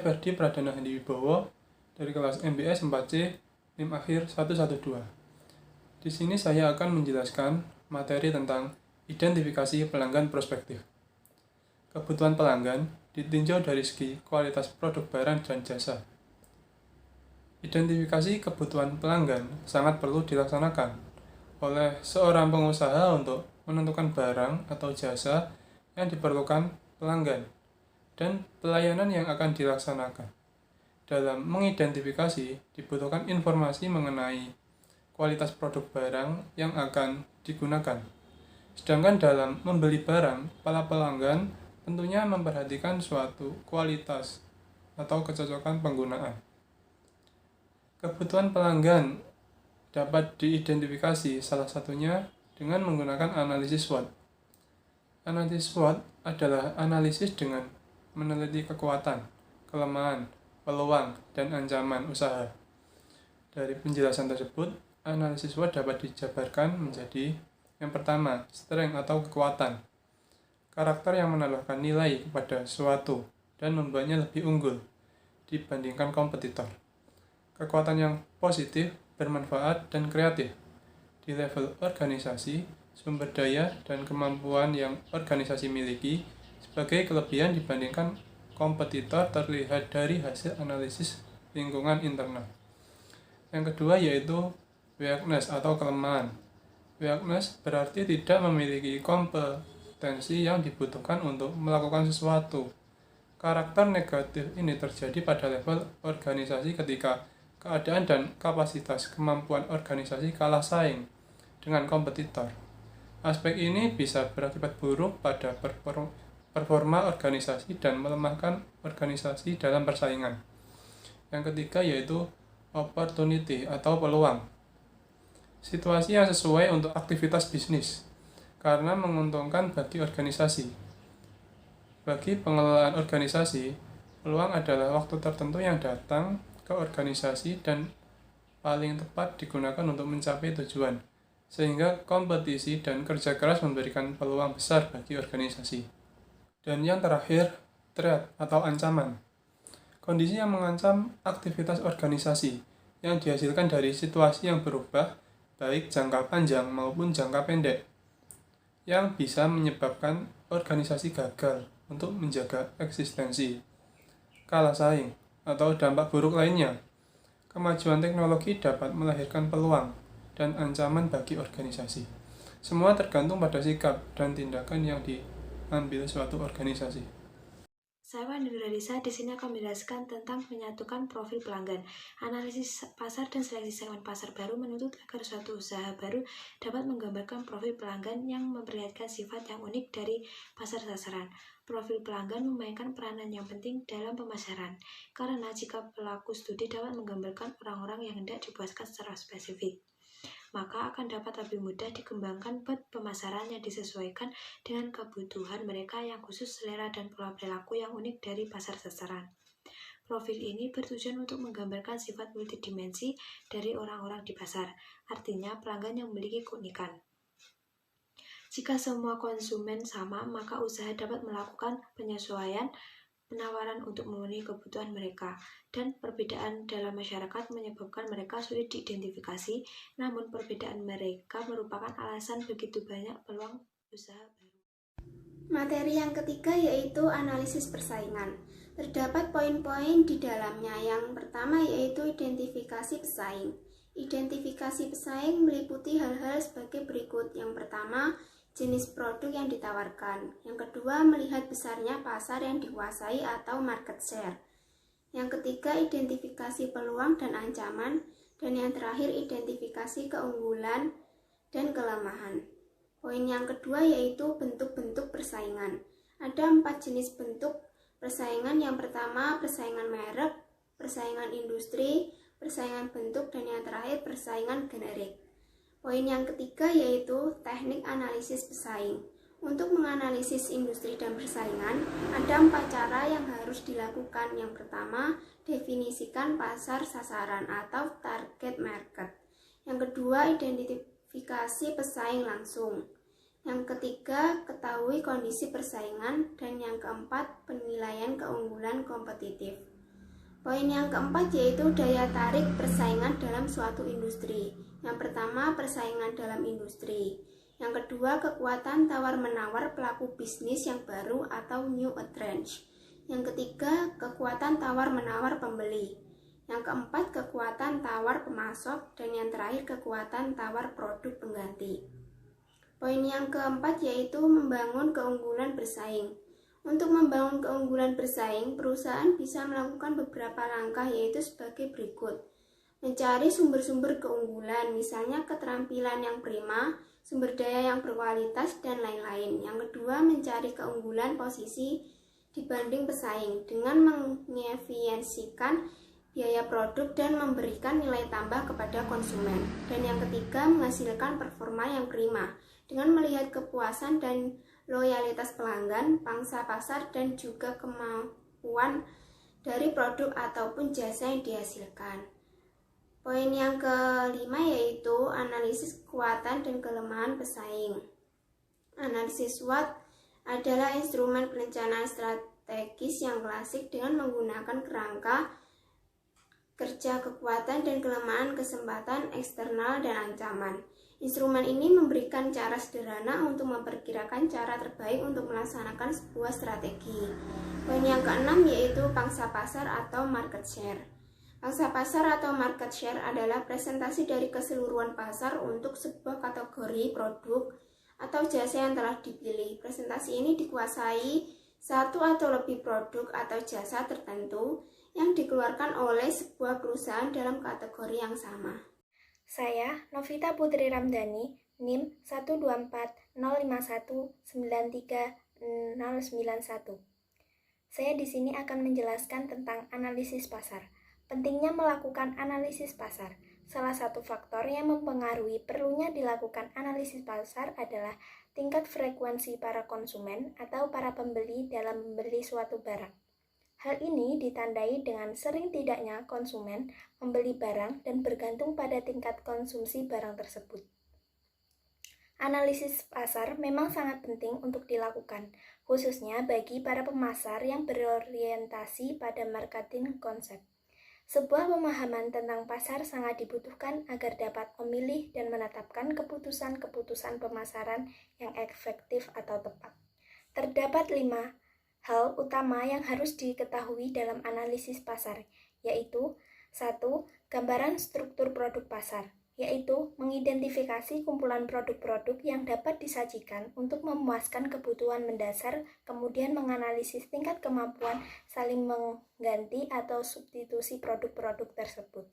Saya Ferdi Pradana Handiwibowo dari kelas MBS 4C NIM akhir 112. Di sini saya akan menjelaskan materi tentang identifikasi pelanggan prospektif. Kebutuhan pelanggan ditinjau dari segi kualitas produk barang dan jasa. Identifikasi kebutuhan pelanggan sangat perlu dilaksanakan oleh seorang pengusaha untuk menentukan barang atau jasa yang diperlukan pelanggan dan pelayanan yang akan dilaksanakan. Dalam mengidentifikasi, dibutuhkan informasi mengenai kualitas produk barang yang akan digunakan. Sedangkan dalam membeli barang, para pelanggan tentunya memperhatikan suatu kualitas atau kecocokan penggunaan. Kebutuhan pelanggan dapat diidentifikasi salah satunya dengan menggunakan analisis SWOT. Analisis SWOT adalah analisis dengan meneliti kekuatan, kelemahan, peluang, dan ancaman usaha. Dari penjelasan tersebut, analisis SWOT dapat dijabarkan menjadi yang pertama, strength atau kekuatan. Karakter yang menambahkan nilai kepada suatu dan membuatnya lebih unggul dibandingkan kompetitor. Kekuatan yang positif, bermanfaat, dan kreatif. Di level organisasi, sumber daya dan kemampuan yang organisasi miliki sebagai kelebihan dibandingkan kompetitor terlihat dari hasil analisis lingkungan internal. Yang kedua yaitu weakness atau kelemahan. Weakness berarti tidak memiliki kompetensi yang dibutuhkan untuk melakukan sesuatu. Karakter negatif ini terjadi pada level organisasi ketika keadaan dan kapasitas kemampuan organisasi kalah saing dengan kompetitor. Aspek ini bisa berakibat buruk pada performa organisasi dan melemahkan organisasi dalam persaingan. Yang ketiga yaitu opportunity atau peluang. Situasi yang sesuai untuk aktivitas bisnis karena menguntungkan bagi organisasi. Bagi pengelolaan organisasi, peluang adalah waktu tertentu yang datang ke organisasi dan paling tepat digunakan untuk mencapai tujuan, sehingga kompetisi dan kerja keras memberikan peluang besar bagi organisasi. Dan yang terakhir, threat atau ancaman. Kondisi yang mengancam aktivitas organisasi yang dihasilkan dari situasi yang berubah, baik jangka panjang maupun jangka pendek, yang bisa menyebabkan organisasi gagal untuk menjaga eksistensi, kalah saing, atau dampak buruk lainnya. Kemajuan teknologi dapat melahirkan peluang dan ancaman bagi organisasi. Semua tergantung pada sikap dan tindakan yang diambil suatu organisasi. Saya Wandi Nurhadisa di sini akan menjelaskan tentang menyatukan profil pelanggan. Analisis pasar dan seleksi segmen pasar baru menuntut agar suatu usaha baru dapat menggambarkan profil pelanggan yang memperlihatkan sifat yang unik dari pasar sasaran. Profil pelanggan memainkan peranan yang penting dalam pemasaran, karena jika pelaku studi dapat menggambarkan orang-orang yang hendak dipuaskan secara spesifik, maka akan dapat lebih mudah dikembangkan bot pemasaran yang disesuaikan dengan kebutuhan mereka yang khusus, selera dan pola perilaku yang unik dari pasar sasaran. Profil ini bertujuan untuk menggambarkan sifat multidimensi dari orang-orang di pasar, artinya pelanggan yang memiliki keunikan. Jika semua konsumen sama, maka usaha dapat melakukan penyesuaian penawaran untuk memenuhi kebutuhan mereka, dan perbedaan dalam masyarakat menyebabkan mereka sulit diidentifikasi, namun perbedaan mereka merupakan alasan begitu banyak peluang usaha baru. Materi yang ketiga yaitu analisis persaingan. Terdapat poin-poin di dalamnya. Yang pertama yaitu identifikasi pesaing. Identifikasi pesaing meliputi hal-hal sebagai berikut. Yang pertama, jenis produk yang ditawarkan. Yang kedua, melihat besarnya pasar yang dikuasai atau market share. Yang ketiga, identifikasi peluang dan ancaman. Dan yang terakhir, identifikasi keunggulan dan kelemahan. Poin yang kedua yaitu bentuk-bentuk persaingan. Ada 4 jenis bentuk persaingan. Yang pertama, persaingan merek, persaingan industri, persaingan bentuk, dan yang terakhir, persaingan generik. Poin yang ketiga yaitu teknik analisis pesaing. Untuk menganalisis industri dan persaingan, ada 4 cara yang harus dilakukan. Yang pertama, definisikan pasar sasaran atau target market. Yang kedua, identifikasi pesaing langsung. Yang ketiga, ketahui kondisi persaingan. Dan yang keempat, penilaian keunggulan kompetitif. Poin yang keempat yaitu daya tarik persaingan dalam suatu industri. Yang pertama, persaingan dalam industri. Yang kedua, kekuatan tawar-menawar pelaku bisnis yang baru atau new entrants. Yang ketiga, kekuatan tawar-menawar pembeli. Yang keempat, kekuatan tawar pemasok. Dan yang terakhir, kekuatan tawar produk pengganti. Poin yang keempat yaitu membangun keunggulan bersaing. Untuk membangun keunggulan bersaing, perusahaan bisa melakukan beberapa langkah yaitu sebagai berikut. Mencari sumber-sumber keunggulan, misalnya keterampilan yang prima, sumber daya yang berkualitas, dan lain-lain. Yang kedua, mencari keunggulan posisi dibanding pesaing dengan mengefisiensikan biaya produk dan memberikan nilai tambah kepada konsumen. Dan yang ketiga, menghasilkan performa yang prima dengan melihat kepuasan dan loyalitas pelanggan, pangsa pasar, dan juga kemampuan dari produk ataupun jasa yang dihasilkan. Poin yang kelima yaitu analisis kekuatan dan kelemahan pesaing. Analisis SWOT adalah instrumen perencanaan strategis yang klasik dengan menggunakan kerangka kerja kekuatan dan kelemahan, kesempatan eksternal, dan ancaman. Instrumen ini memberikan cara sederhana untuk memperkirakan cara terbaik untuk melaksanakan sebuah strategi. Poin yang keenam yaitu pangsa pasar atau market share. Pangsa pasar atau market share adalah presentasi dari keseluruhan pasar untuk sebuah kategori produk atau jasa yang telah dipilih. Presentasi ini dikuasai satu atau lebih produk atau jasa tertentu yang dikeluarkan oleh sebuah perusahaan dalam kategori yang sama. Saya, Novita Putri Ramdhani, NIM 12405193091. Saya di sini akan menjelaskan tentang analisis pasar. Pentingnya melakukan analisis pasar. Salah satu faktor yang mempengaruhi perlunya dilakukan analisis pasar adalah tingkat frekuensi para konsumen atau para pembeli dalam membeli suatu barang. Hal ini ditandai dengan sering tidaknya konsumen membeli barang dan bergantung pada tingkat konsumsi barang tersebut. Analisis pasar memang sangat penting untuk dilakukan, khususnya bagi para pemasar yang berorientasi pada marketing konsep. Sebuah pemahaman tentang pasar sangat dibutuhkan agar dapat memilih dan menetapkan keputusan-keputusan pemasaran yang efektif atau tepat. Terdapat 5 hal utama yang harus diketahui dalam analisis pasar, yaitu 1. Gambaran struktur produk pasar, yaitu mengidentifikasi kumpulan produk-produk yang dapat disajikan untuk memuaskan kebutuhan mendasar, kemudian menganalisis tingkat kemampuan saling mengganti atau substitusi produk-produk tersebut.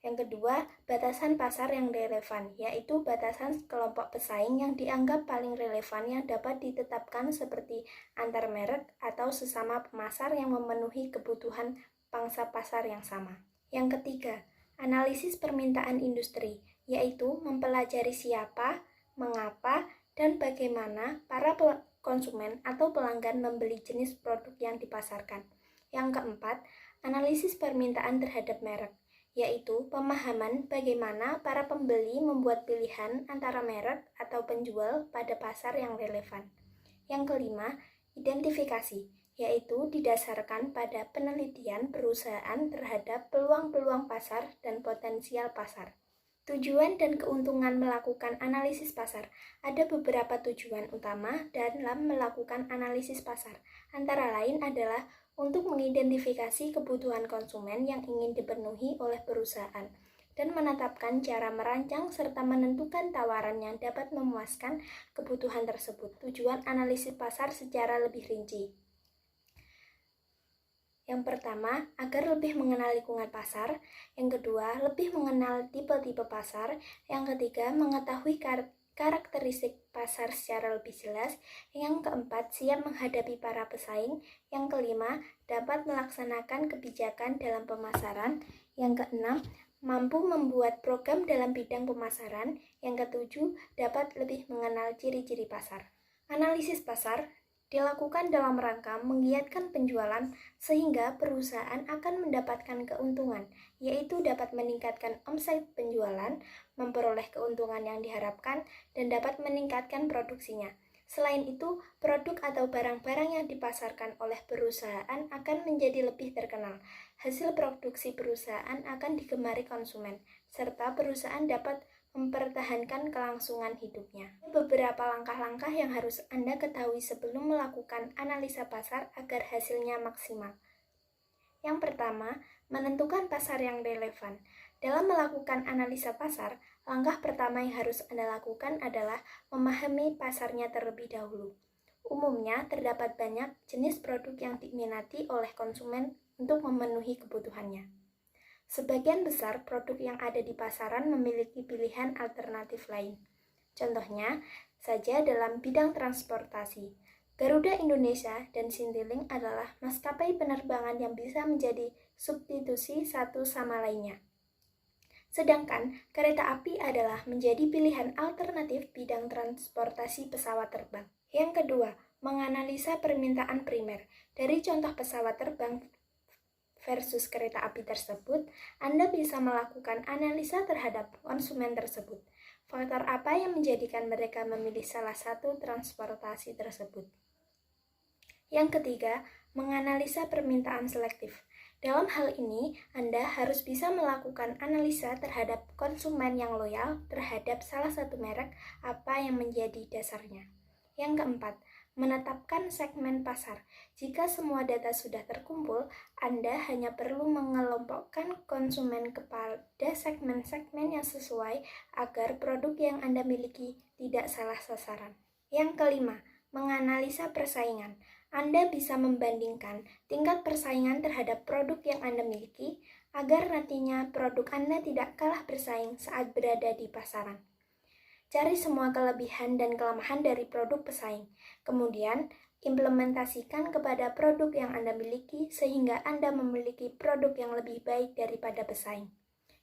Yang kedua, batasan pasar yang relevan, yaitu batasan kelompok pesaing yang dianggap paling relevan yang dapat ditetapkan seperti antar merek atau sesama pemasar yang memenuhi kebutuhan pangsa pasar yang sama. Yang ketiga, analisis permintaan industri, yaitu mempelajari siapa, mengapa, dan bagaimana para konsumen atau pelanggan membeli jenis produk yang dipasarkan. Yang keempat, analisis permintaan terhadap merek, yaitu pemahaman bagaimana para pembeli membuat pilihan antara merek atau penjual pada pasar yang relevan. Yang kelima, identifikasi, yaitu didasarkan pada penelitian perusahaan terhadap peluang-peluang pasar dan potensial pasar. Tujuan dan keuntungan melakukan analisis pasar. Ada beberapa tujuan utama dalam melakukan analisis pasar. Antara lain adalah untuk mengidentifikasi kebutuhan konsumen yang ingin dipenuhi oleh perusahaan dan menetapkan cara merancang serta menentukan tawaran yang dapat memuaskan kebutuhan tersebut. Tujuan analisis pasar secara lebih rinci. Yang pertama, agar lebih mengenal lingkungan pasar. Yang kedua, lebih mengenal tipe-tipe pasar. Yang ketiga, mengetahui karakteristik pasar secara lebih jelas. Yang keempat, siap menghadapi para pesaing. Yang kelima, dapat melaksanakan kebijakan dalam pemasaran. Yang keenam, mampu membuat program dalam bidang pemasaran. Yang ketujuh, dapat lebih mengenal ciri-ciri pasar. Analisis pasar dilakukan dalam rangka menggiatkan penjualan sehingga perusahaan akan mendapatkan keuntungan, yaitu dapat meningkatkan omset penjualan, memperoleh keuntungan yang diharapkan, dan dapat meningkatkan produksinya. Selain itu, produk atau barang-barang yang dipasarkan oleh perusahaan akan menjadi lebih terkenal. Hasil produksi perusahaan akan digemari konsumen, serta perusahaan dapat mempertahankan kelangsungan hidupnya. Beberapa langkah-langkah yang harus Anda ketahui sebelum melakukan analisa pasar agar hasilnya maksimal. Yang pertama, menentukan pasar yang relevan. Dalam melakukan analisa pasar, langkah pertama yang harus Anda lakukan adalah memahami pasarnya terlebih dahulu. Umumnya, terdapat banyak jenis produk yang diminati oleh konsumen untuk memenuhi kebutuhannya. Sebagian besar produk yang ada di pasaran memiliki pilihan alternatif lain. Contohnya saja dalam bidang transportasi. Garuda Indonesia dan Citylink adalah maskapai penerbangan yang bisa menjadi substitusi satu sama lainnya. Sedangkan kereta api adalah menjadi pilihan alternatif bidang transportasi pesawat terbang. Yang kedua, menganalisa permintaan primer. Dari contoh pesawat terbang versus kereta api tersebut, Anda bisa melakukan analisa terhadap konsumen tersebut. Faktor apa yang menjadikan mereka memilih salah satu transportasi tersebut? Yang ketiga, menganalisa permintaan selektif. Dalam hal ini, Anda harus bisa melakukan analisa terhadap konsumen yang loyal terhadap salah satu merek apa yang menjadi dasarnya. Yang keempat, menetapkan segmen pasar. Jika semua data sudah terkumpul, Anda hanya perlu mengelompokkan konsumen kepada segmen-segmen yang sesuai agar produk yang Anda miliki tidak salah sasaran. Yang kelima, menganalisa persaingan. Anda bisa membandingkan tingkat persaingan terhadap produk yang Anda miliki agar nantinya produk Anda tidak kalah bersaing saat berada di pasaran. Cari semua kelebihan dan kelemahan dari produk pesaing. Kemudian, implementasikan kepada produk yang Anda miliki sehingga Anda memiliki produk yang lebih baik daripada pesaing.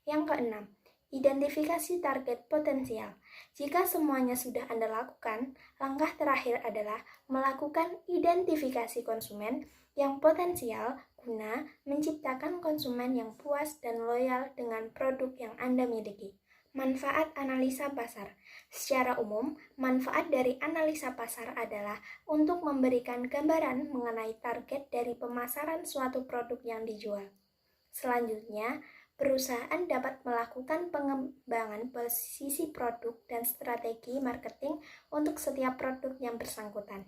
Yang keenam, identifikasi target potensial. Jika semuanya sudah Anda lakukan, langkah terakhir adalah melakukan identifikasi konsumen yang potensial guna menciptakan konsumen yang puas dan loyal dengan produk yang Anda miliki. Manfaat analisa pasar. Secara umum, manfaat dari analisa pasar adalah untuk memberikan gambaran mengenai target dari pemasaran suatu produk yang dijual. Selanjutnya, perusahaan dapat melakukan pengembangan posisi produk dan strategi marketing untuk setiap produk yang bersangkutan.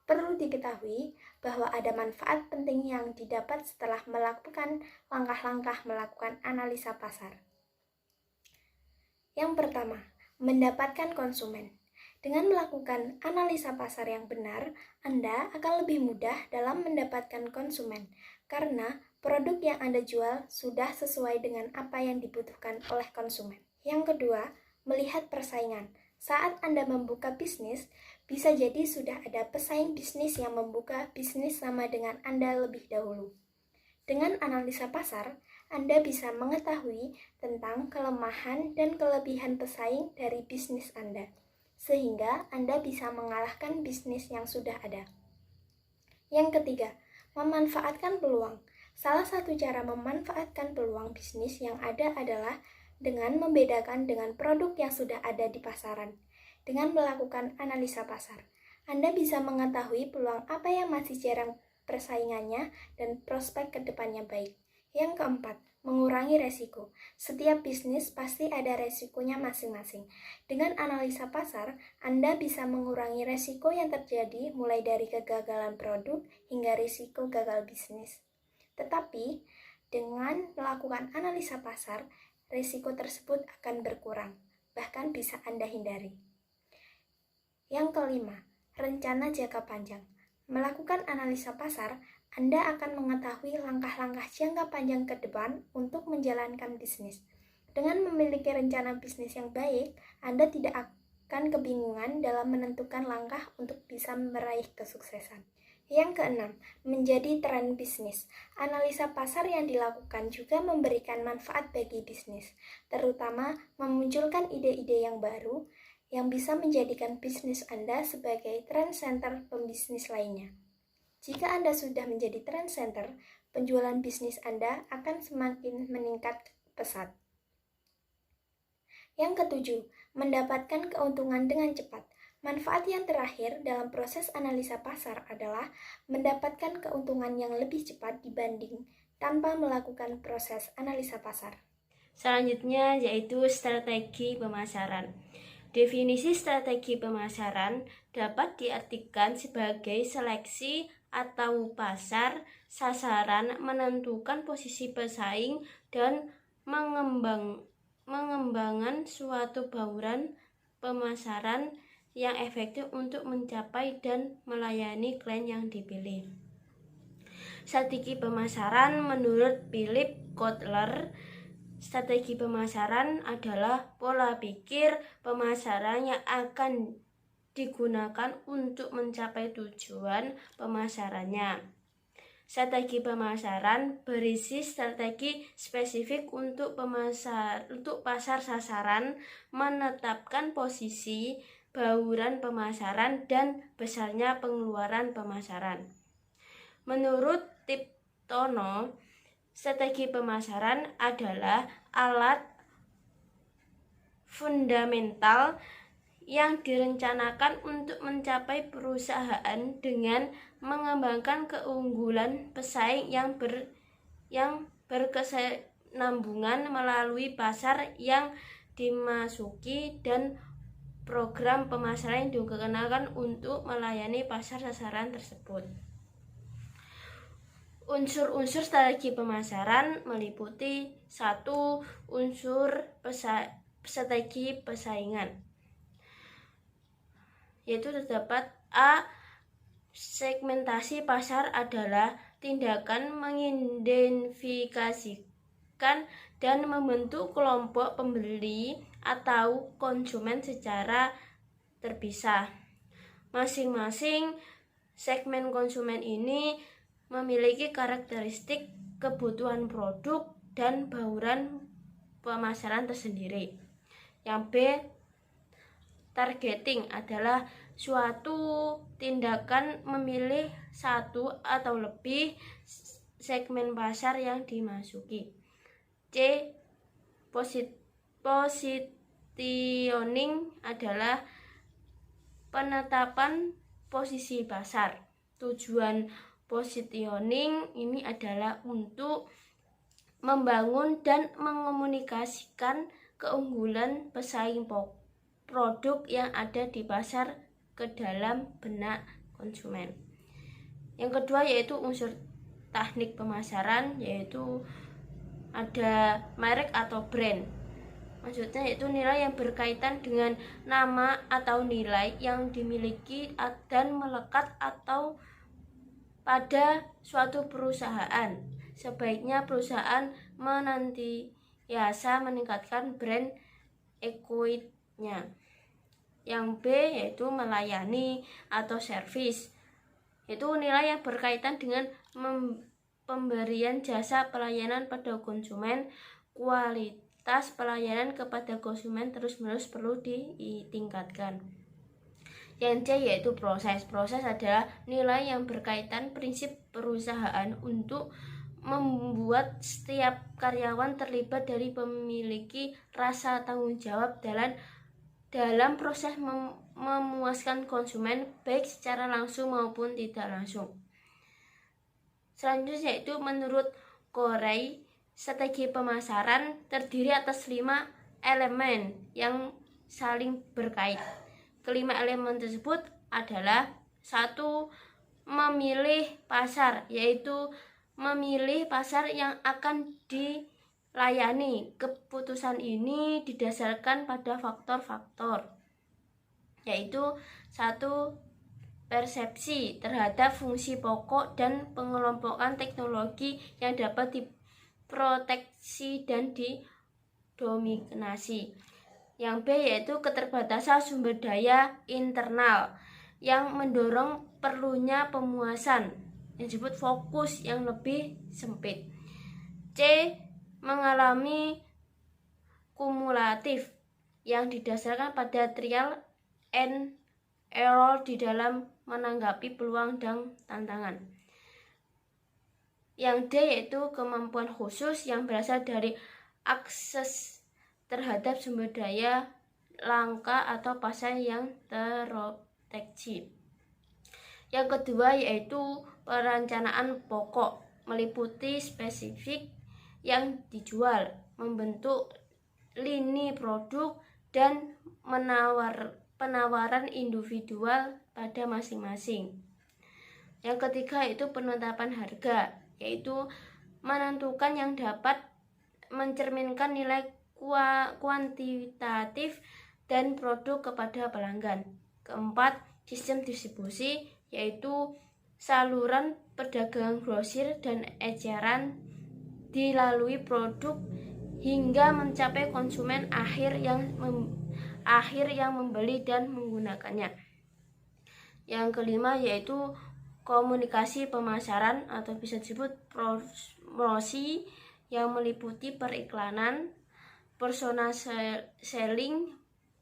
Perlu diketahui bahwa ada manfaat penting yang didapat setelah melakukan langkah-langkah melakukan analisa pasar. Yang pertama, mendapatkan konsumen. Dengan melakukan analisa pasar yang benar, Anda akan lebih mudah dalam mendapatkan konsumen, karena produk yang Anda jual sudah sesuai dengan apa yang dibutuhkan oleh konsumen. Yang kedua, melihat persaingan. Saat Anda membuka bisnis, bisa jadi sudah ada pesaing bisnis yang membuka bisnis sama dengan Anda lebih dahulu. Dengan analisa pasar, Anda bisa mengetahui tentang kelemahan dan kelebihan pesaing dari bisnis Anda, sehingga Anda bisa mengalahkan bisnis yang sudah ada. Yang ketiga, memanfaatkan peluang. Salah satu cara memanfaatkan peluang bisnis yang ada adalah dengan membedakan dengan produk yang sudah ada di pasaran. Dengan melakukan analisa pasar, Anda bisa mengetahui peluang apa yang masih jarang persaingannya dan prospek kedepannya baik. Yang keempat, mengurangi resiko. Setiap bisnis pasti ada resikonya masing-masing. Dengan analisa pasar, Anda bisa mengurangi resiko yang terjadi mulai dari kegagalan produk hingga risiko gagal bisnis. Tetapi, dengan melakukan analisa pasar, risiko tersebut akan berkurang, bahkan bisa Anda hindari. Yang kelima, rencana jangka panjang. Melakukan analisa pasar, Anda akan mengetahui langkah-langkah jangka panjang ke depan untuk menjalankan bisnis. Dengan memiliki rencana bisnis yang baik, Anda tidak akan kebingungan dalam menentukan langkah untuk bisa meraih kesuksesan. Yang keenam, menjadi tren bisnis. Analisa pasar yang dilakukan juga memberikan manfaat bagi bisnis, terutama memunculkan ide-ide yang baru yang bisa menjadikan bisnis Anda sebagai trend center pembisnis lainnya. Jika Anda sudah menjadi trend center, penjualan bisnis Anda akan semakin meningkat pesat. Yang ketujuh, mendapatkan keuntungan dengan cepat. Manfaat yang terakhir dalam proses analisa pasar adalah mendapatkan keuntungan yang lebih cepat dibanding tanpa melakukan proses analisa pasar. Selanjutnya yaitu strategi pemasaran. Definisi strategi pemasaran dapat diartikan sebagai seleksi atau pasar sasaran, menentukan posisi pesaing, dan mengembangkan suatu bauran pemasaran yang efektif untuk mencapai dan melayani klien yang dipilih. Strategi pemasaran menurut Philip Kotler, strategi pemasaran adalah pola pikir pemasaran yang akan digunakan untuk mencapai tujuan pemasarannya. Strategi pemasaran berisi strategi spesifik untuk pasar sasaran, menetapkan posisi, bauran pemasaran, dan besarnya pengeluaran pemasaran. Menurut Tiptono, strategi pemasaran adalah alat fundamental yang direncanakan untuk mencapai perusahaan dengan mengembangkan keunggulan pesaing yang berkesinambungan melalui pasar yang dimasuki dan program pemasaran yang digunakan untuk melayani pasar sasaran tersebut. Unsur-unsur strategi pemasaran meliputi 1. Unsur strategi persaingan, yaitu terdapat A. Segmentasi pasar adalah tindakan mengidentifikasikan dan membentuk kelompok pembeli atau konsumen secara terpisah. Masing-masing segmen konsumen ini memiliki karakteristik, kebutuhan produk, dan bauran pemasaran tersendiri. Yang B. Targeting adalah suatu tindakan memilih satu atau lebih segmen pasar yang dimasuki. C. Positioning adalah penetapan posisi pasar. Tujuan positioning ini adalah untuk membangun dan mengomunikasikan keunggulan pesaing produk yang ada di pasar ke dalam benak konsumen. Yang kedua yaitu unsur teknik pemasaran, yaitu ada merek atau brand. Maksudnya yaitu nilai yang berkaitan dengan nama atau nilai yang dimiliki dan melekat atau pada suatu perusahaan. Sebaiknya perusahaan menantiasa meningkatkan brand equity-nya. Yang B yaitu melayani atau servis, yaitu nilai yang berkaitan dengan pemberian jasa pelayanan pada konsumen. Kualitas pelayanan kepada konsumen terus-menerus perlu ditingkatkan. Yang C yaitu proses. Proses adalah nilai yang berkaitan prinsip perusahaan untuk membuat setiap karyawan terlibat dari memiliki rasa tanggung jawab dalam proses memuaskan konsumen, baik secara langsung maupun tidak langsung. Selanjutnya yaitu menurut Corey, strategi pemasaran terdiri atas 5 elemen yang saling berkait. Kelima elemen tersebut adalah 1. Memilih pasar, yaitu memilih pasar yang akan dilayani. Keputusan ini didasarkan pada faktor-faktor, yaitu 1. Persepsi terhadap fungsi pokok dan pengelompokan teknologi yang dapat diproteksi dan didominasi. Yang B yaitu keterbatasan sumber daya internal yang mendorong perlunya pemuasan, yang disebut fokus yang lebih sempit. C. Mengalami kumulatif yang didasarkan pada trial and error di dalam menanggapi peluang dan tantangan. Yang D yaitu kemampuan khusus yang berasal dari akses terhadap sumber daya langka atau pasar yang terproteksi. Yang kedua yaitu perencanaan pokok, meliputi spesifik yang dijual, membentuk lini produk, dan penawaran individual pada masing-masing. Yang ketiga yaitu penetapan harga, yaitu menentukan yang dapat mencerminkan nilai kuantitatif dan produk kepada pelanggan. Keempat, sistem distribusi, yaitu saluran perdagangan grosir dan eceran dilalui produk hingga mencapai konsumen akhir yang membeli dan menggunakannya. Yang kelima yaitu komunikasi pemasaran atau bisa disebut promosi, yang meliputi periklanan, persona selling,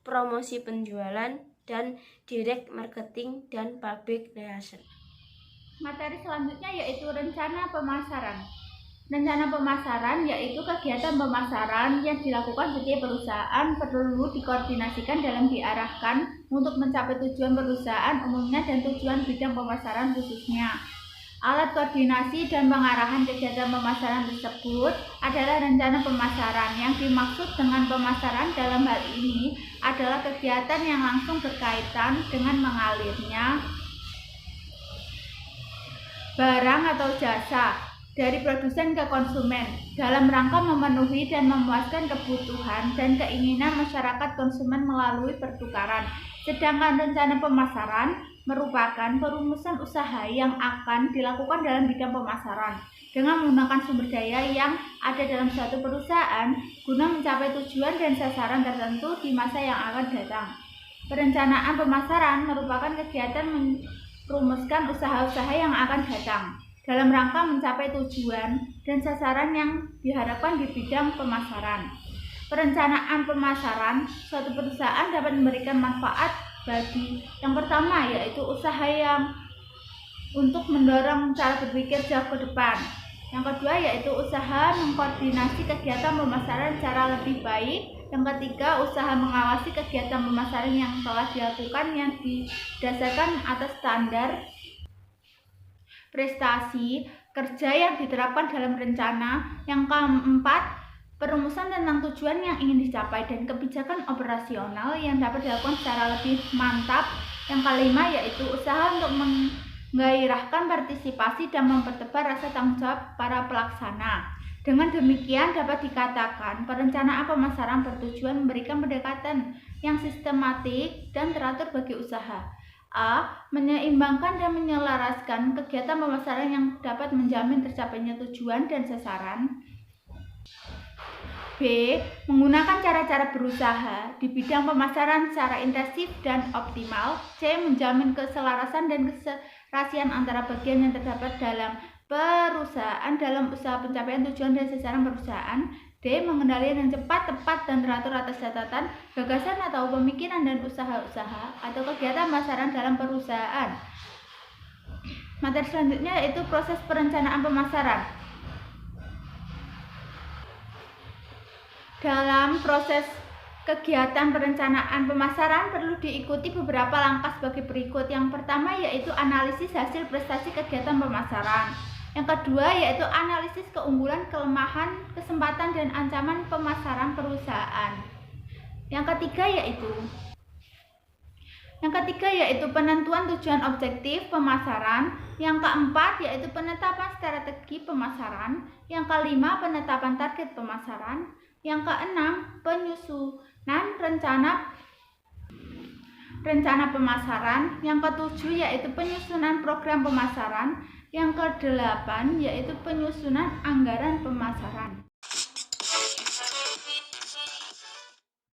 promosi penjualan, dan direct marketing dan public relation. Materi selanjutnya yaitu rencana pemasaran. Rencana pemasaran yaitu kegiatan pemasaran yang dilakukan setiap perusahaan perlu dikoordinasikan dalam diarahkan untuk mencapai tujuan perusahaan umumnya dan tujuan bidang pemasaran khususnya. Alat koordinasi dan pengarahan kegiatan pemasaran tersebut adalah rencana pemasaran. Yang dimaksud dengan pemasaran dalam hal ini adalah kegiatan yang langsung berkaitan dengan mengalirnya barang atau jasa dari produsen ke konsumen dalam rangka memenuhi dan memuaskan kebutuhan dan keinginan masyarakat konsumen melalui pertukaran. Sedangkan rencana pemasaran merupakan perumusan usaha yang akan dilakukan dalam bidang pemasaran dengan menggunakan sumber daya yang ada dalam suatu perusahaan guna mencapai tujuan dan sasaran tertentu di masa yang akan datang. Perencanaan pemasaran merupakan kegiatan merumuskan usaha-usaha yang akan datang dalam rangka mencapai tujuan dan sasaran yang diharapkan di bidang pemasaran. Perencanaan pemasaran suatu perusahaan dapat memberikan manfaat bagi yang pertama yaitu usaha yang untuk mendorong cara berpikir jauh ke depan. Yang kedua yaitu usaha mengkoordinasi kegiatan pemasaran secara lebih baik. Yang ketiga, usaha mengawasi kegiatan pemasaran yang telah dilakukan yang didasarkan atas standar prestasi kerja yang diterapkan dalam rencana. Yang keempat, perumusan tentang tujuan yang ingin dicapai dan kebijakan operasional yang dapat dilakukan secara lebih mantap. Yang kelima yaitu usaha untuk menggairahkan partisipasi dan mempertebal rasa tanggung jawab para pelaksana. Dengan demikian dapat dikatakan perencanaan pemasaran bertujuan memberikan pendekatan yang sistematik dan teratur bagi usaha. A. Menyeimbangkan dan menyelaraskan kegiatan pemasaran yang dapat menjamin tercapainya tujuan dan sasaran. B. Menggunakan cara-cara berusaha di bidang pemasaran secara intensif dan optimal. C. Menjamin keselarasan dan keserasian antara bagian yang terdapat dalam perusahaan dalam usaha pencapaian tujuan dan sasaran perusahaan. D. Mengendalikan yang cepat, tepat, dan teratur atas catatan, gagasan atau pemikiran dan usaha-usaha atau kegiatan pemasaran dalam perusahaan. Materi selanjutnya yaitu proses perencanaan pemasaran. Dalam proses kegiatan perencanaan pemasaran perlu diikuti beberapa langkah sebagai berikut. Yang pertama yaitu analisis hasil prestasi kegiatan pemasaran. Yang kedua yaitu analisis keunggulan, kelemahan, kesempatan, dan ancaman pemasaran perusahaan. Yang ketiga yaitu penentuan tujuan objektif pemasaran. Yang keempat yaitu penetapan strategi pemasaran. Yang kelima penetapan target pemasaran. Yang keenam penyusunan rencana pemasaran. Yang ketujuh yaitu penyusunan program pemasaran. Yang kedelapan yaitu penyusunan anggaran pemasaran.